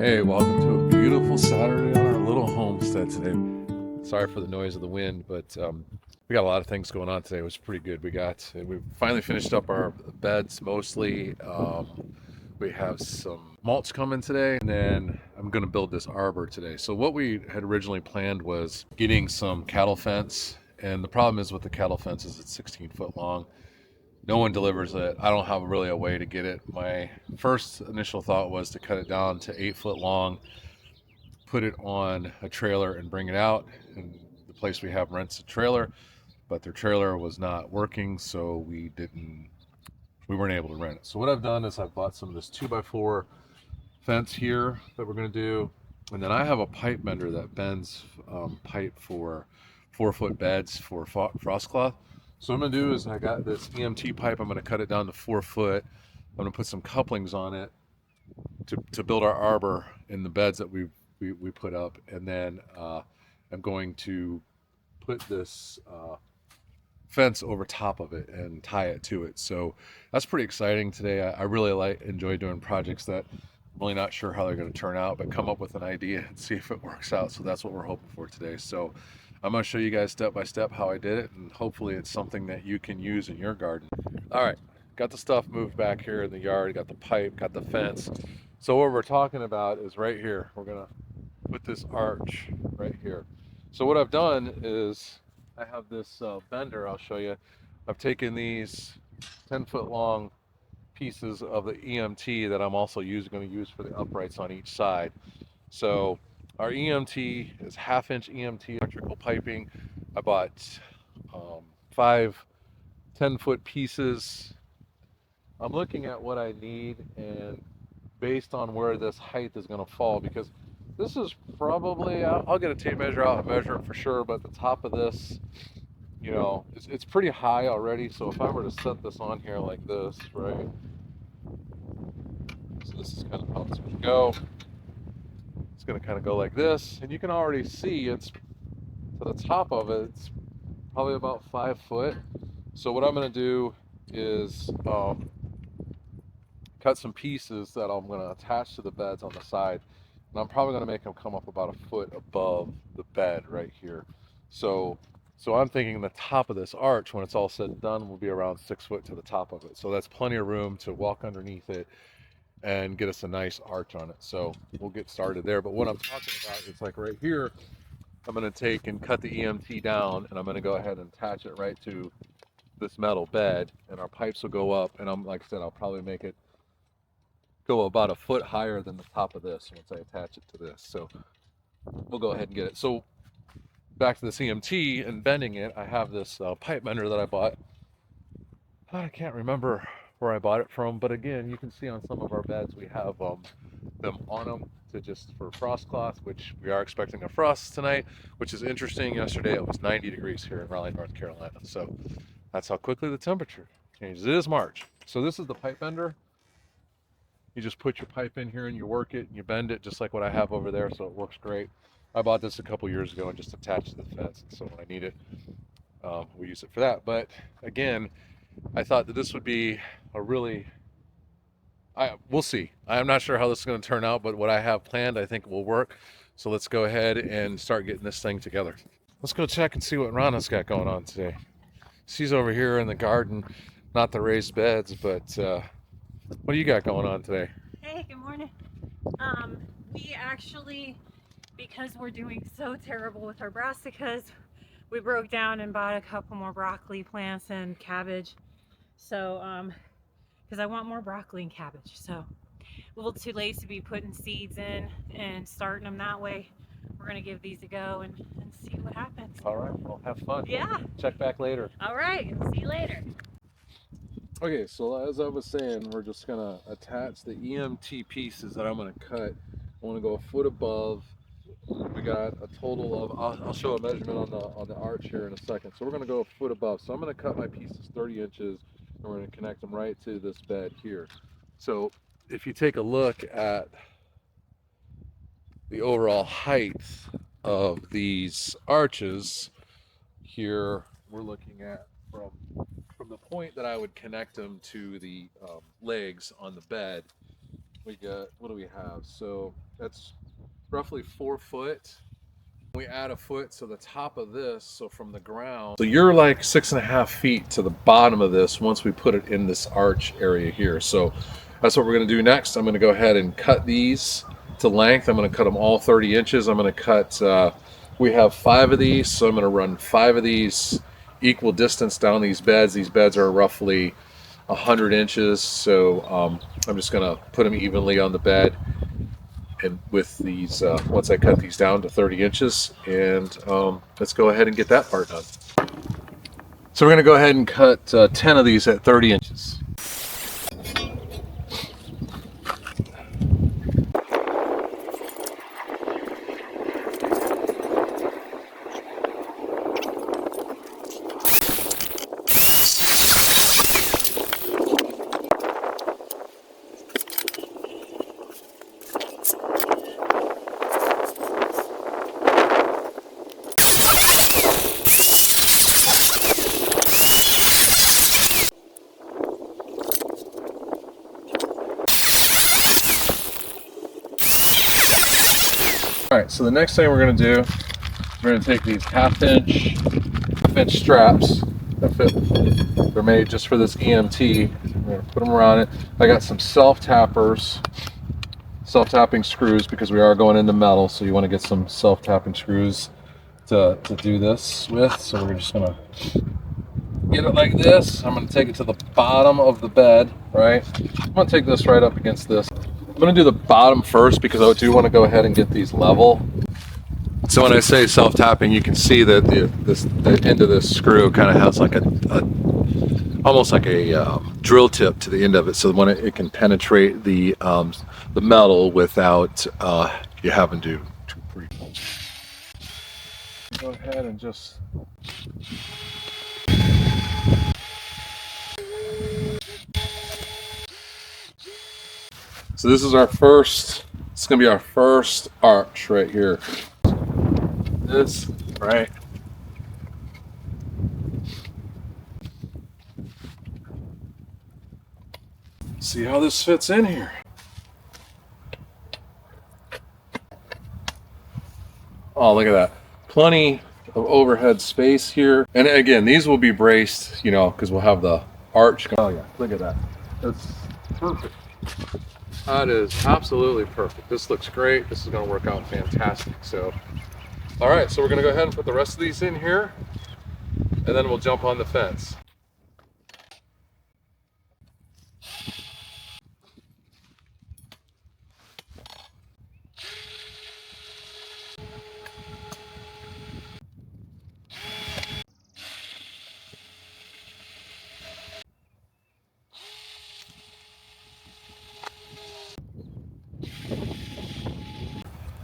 Hey, welcome to a beautiful Saturday on our little homestead today. Sorry for the noise of the wind, but we got a lot of things going on today. It was pretty good. We finally finished up our beds mostly. We have some mulch coming today, and then I'm going to build this arbor today. So what we had originally planned was getting some cattle fence, and the problem is with the cattle fence is it's 16 foot long. No one delivers it. I don't have really a way to get it. My first initial thought was to cut it down to 8 foot long, put it on a trailer and bring it out. And the place we have rents a trailer, but their trailer was not working, so we weren't able to rent it. So what I've done is I've bought some of this 2x4 fence here that we're going to do, and then I have a pipe bender that bends pipe for 4 foot beds for frost cloth. So what I'm going to do is I got this EMT pipe. I'm going to cut it down to 4 foot. I'm going to put some couplings on it to build our arbor in the beds that we put up, and then I'm going to put this fence over top of it and tie it to it. So that's pretty exciting today. I really enjoy doing projects that I'm really not sure how they're going to turn out, but come up with an idea and see if it works out. So that's what we're hoping for today. So I'm going to show you guys step by step how I did it, and hopefully it's something that you can use in your garden. All right, got the stuff moved back here in the yard, got the pipe, got the fence. So what we're talking about is right here. We're going to put this arch right here. So what I've done is I have this bender. I'll show you. I've taken these 10-foot long pieces of the EMT that I'm also going to use for the uprights on each side. So our EMT is 1/2 inch EMT electrical piping. I bought 5 10-foot pieces. I'm looking at what I need and based on where this height is going to fall, because this is probably, I'll get a tape measure out and measure it for sure, but the top of this, you know, it's pretty high already. So if I were to set this on here like this, right? So this is kind of how it's going to go. It's going to kind of go like this, and you can already see it's to the top of it. It's probably about 5 foot. So what I'm going to do is cut some pieces that I'm going to attach to the beds on the side, and I'm probably going to make them come up about 1 foot above the bed right here. So I'm thinking the top of this arch, when it's all said and done, will be around 6 foot to the top of it. So that's plenty of room to walk underneath it and get us a nice arch on it. So we'll get started there. But what I'm talking about is like right here, I'm going to take and cut the EMT down, and I'm going to go ahead and attach it right to this metal bed, and our pipes will go up, and like I said, I'll probably make it go about 1 foot higher than the top of this once I attach it to this. So we'll go ahead and get it. So back to the CMT and bending it, I have this pipe bender that I bought. I can't remember where I bought it from, but again, you can see on some of our beds we have them on them to just for frost cloth, which we are expecting a frost tonight, which is interesting. Yesterday it was 90 degrees here in Raleigh, North Carolina. So that's how quickly the temperature changes. It is March. So this is the pipe bender. You just put your pipe in here and you work it and you bend it just like what I have over there, so it works great. I bought this a couple years ago and just attached to the fence, so when I need it, we use it for that. But again, I thought that this would be a really, we'll see. I'm not sure how this is going to turn out, but what I have planned I think will work. So let's go ahead and start getting this thing together. Let's go check and see what Rana's got going on today. She's over here in the garden, not the raised beds, but what do you got going on today? Hey, good morning. We actually, because we're doing so terrible with our brassicas, we broke down and bought a couple more broccoli plants and cabbage. So, because I want more broccoli and cabbage. So, a little too late to be putting seeds in and starting them that way. We're going to give these a go and see what happens. All right, well, have fun. Yeah. Check back later. All right. See you later. Okay, so as I was saying, we're just gonna attach the EMT pieces that I'm gonna cut. I want to go 1 foot above. We got a total of, I'll show a measurement on the arch here in a second. So we're gonna go 1 foot above. So I'm gonna cut my pieces 30 inches, and we're gonna connect them right to this bed here. So if you take a look at the overall height of these arches here, we're looking at from the point that I would connect them to the legs on the bed, we got, what do we have? So that's roughly 4 foot. We add a foot to the top of this, so from the ground. So you're like 6.5 feet to the bottom of this once we put it in this arch area here. So that's what we're going to do next. I'm going to go ahead and cut these to length. I'm going to cut them all 30 inches. I'm going to cut, we have 5 of these, so I'm going to run 5 of these equal distance down these beds. These beds are roughly 100 inches, so I'm just going to put them evenly on the bed. And with these, once I cut these down to 30 inches, and let's go ahead and get that part done. So we're going to go ahead and cut 10 of these at 30 inches. Alright, so the next thing we're going to do, we're going to take these half-inch straps that fit. They're made just for this EMT. We're going to put them around it. I got some self-tapping screws because we are going into metal, so you want to get some self-tapping screws to do this with. So we're just going to get it like this. I'm going to take it to the bottom of the bed, right? I'm going to take this right up against this. I'm going to do the bottom first because I do want to go ahead and get these level. So when I say self-tapping, you can see that the end of this screw kind of has like almost like a drill tip to the end of it, so when it can penetrate the metal without you having to go ahead and just. So this is our first, it's going to be our first arch right here. This, right? See how this fits in here. Oh, look at that. Plenty of overhead space here. And again, these will be braced, you know, because we'll have the arch. Oh yeah, look at that. That's perfect. That is absolutely perfect. This looks great. This is going to work out fantastic. So, all right, so we're going to go ahead and put the rest of these in here, and then we'll jump on the fence.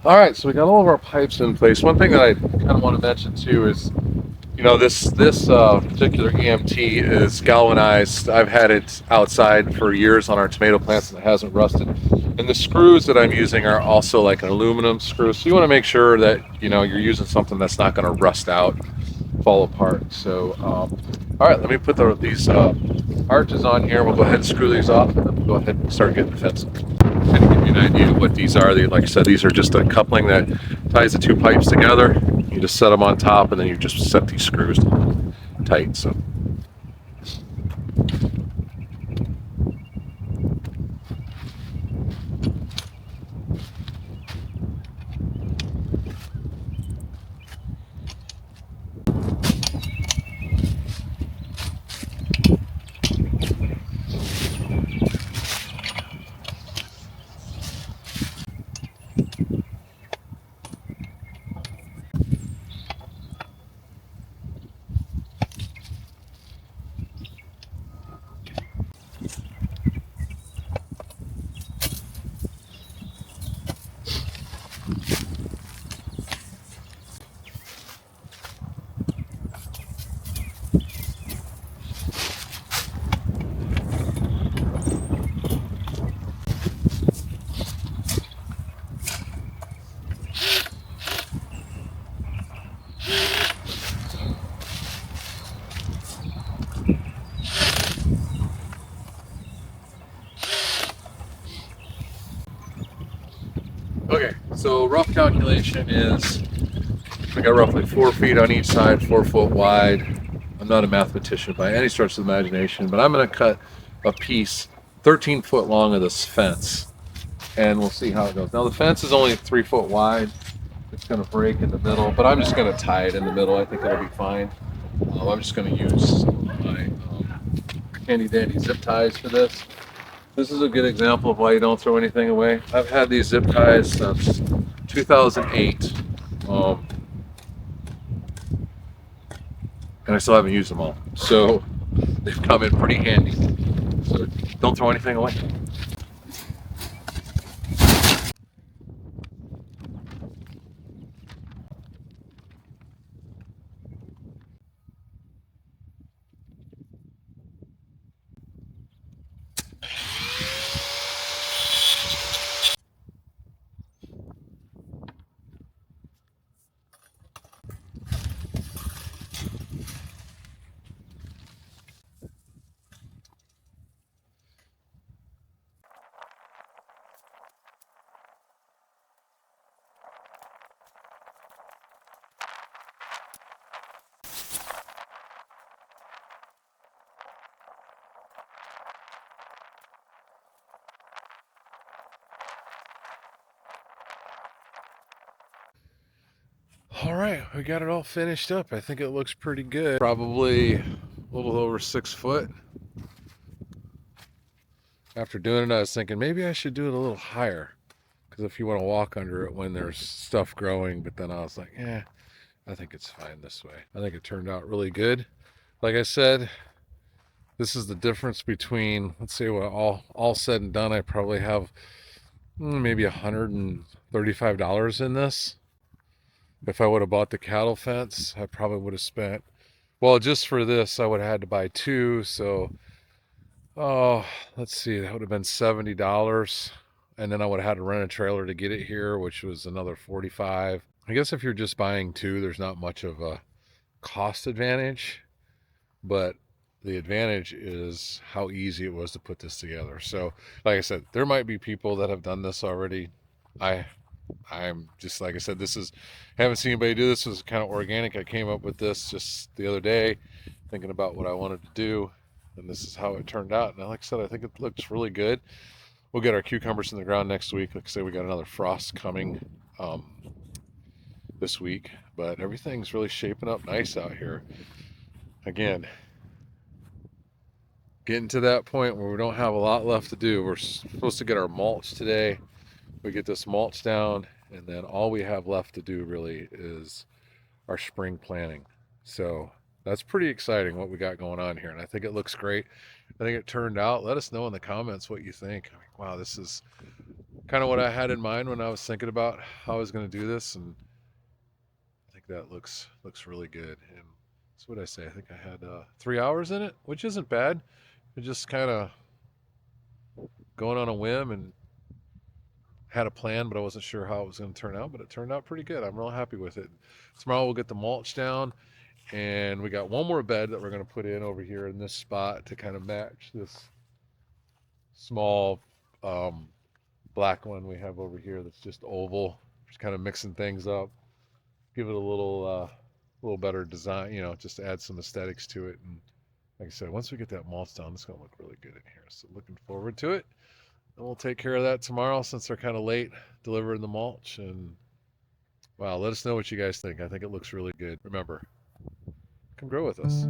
All right, so we got all of our pipes in place. One thing that I kind of want to mention too is, you know, this particular EMT is galvanized. I've had it outside for years on our tomato plants and it hasn't rusted. And the screws that I'm using are also like an aluminum screw. So you want to make sure that, you know, you're using something that's not going to rust out, fall apart. So, all right, let me put these arches on here. We'll go ahead and screw these off, and then we'll go ahead and start getting the fence. And to give you an idea of what these are, like I said, these are just a coupling that ties the 2 pipes together. You just set them on top, and then you just set these screws tight. So. Okay, so rough calculation is we got roughly 4 feet on each side, 4 foot wide. I'm not a mathematician by any stretch of the imagination, but I'm going to cut a piece 13 foot long of this fence, and we'll see how it goes. Now the fence is only 3 foot wide. It's going to break in the middle, but I'm just going to tie it in the middle. I think it'll be fine. I'm just going to use some of my handy dandy zip ties for this. This is a good example of why you don't throw anything away. I've had these zip ties since 2008, and I still haven't used them all. So they've come in pretty handy. So don't throw anything away. All right, we got it all finished up. I think it looks pretty good. Probably a little over 6 foot. After doing it, I was thinking maybe I should do it a little higher, because if you want to walk under it when there's stuff growing, but then I was like, I think it's fine this way. I think it turned out really good. Like I said, this is the difference between, let's say, what all said and done, I probably have maybe $135 in this. If I would have bought the cattle fence, I probably would have spent, well, just for this, I would have had to buy two. So, oh, let's see, that would have been $70. And then I would have had to rent a trailer to get it here, which was another 45. I guess if you're just buying two, there's not much of a cost advantage, but the advantage is how easy it was to put this together. So, like I said, there might be people that have done this already. I'm just, like I said, haven't seen anybody do this. This was kind of organic. I came up with this just the other day, thinking about what I wanted to do, and this is how it turned out. And like I said, I think it looks really good. We'll get our cucumbers in the ground next week. Like I say, we got another frost coming this week, but everything's really shaping up nice out here. Again, getting to that point where we don't have a lot left to do. We're supposed to get our mulch today. We get this mulch down, and then all we have left to do really is our spring planting. So that's pretty exciting what we got going on here, and I think it looks great. I think it turned out. Let us know in the comments what you think. Wow, this is kind of what I had in mind when I was thinking about how I was going to do this, and I think that looks really good. And that's what I say. I think I had 3 hours in it, which isn't bad. It just kind of going on a whim and had a plan, but I wasn't sure how it was going to turn out, but it turned out pretty good. I'm real happy with it. Tomorrow we'll get the mulch down, and we got one more bed that we're going to put in over here in this spot to kind of match this small black one we have over here that's just oval. Just kind of mixing things up, give it a little better design, just to add some aesthetics to it. And like I said, once we get that mulch down, it's going to look really good in here. So looking forward to it. And we'll take care of that tomorrow since they're kind of late delivering the mulch. And wow, let us know what you guys think. I think it looks really good. Remember, come grow with us.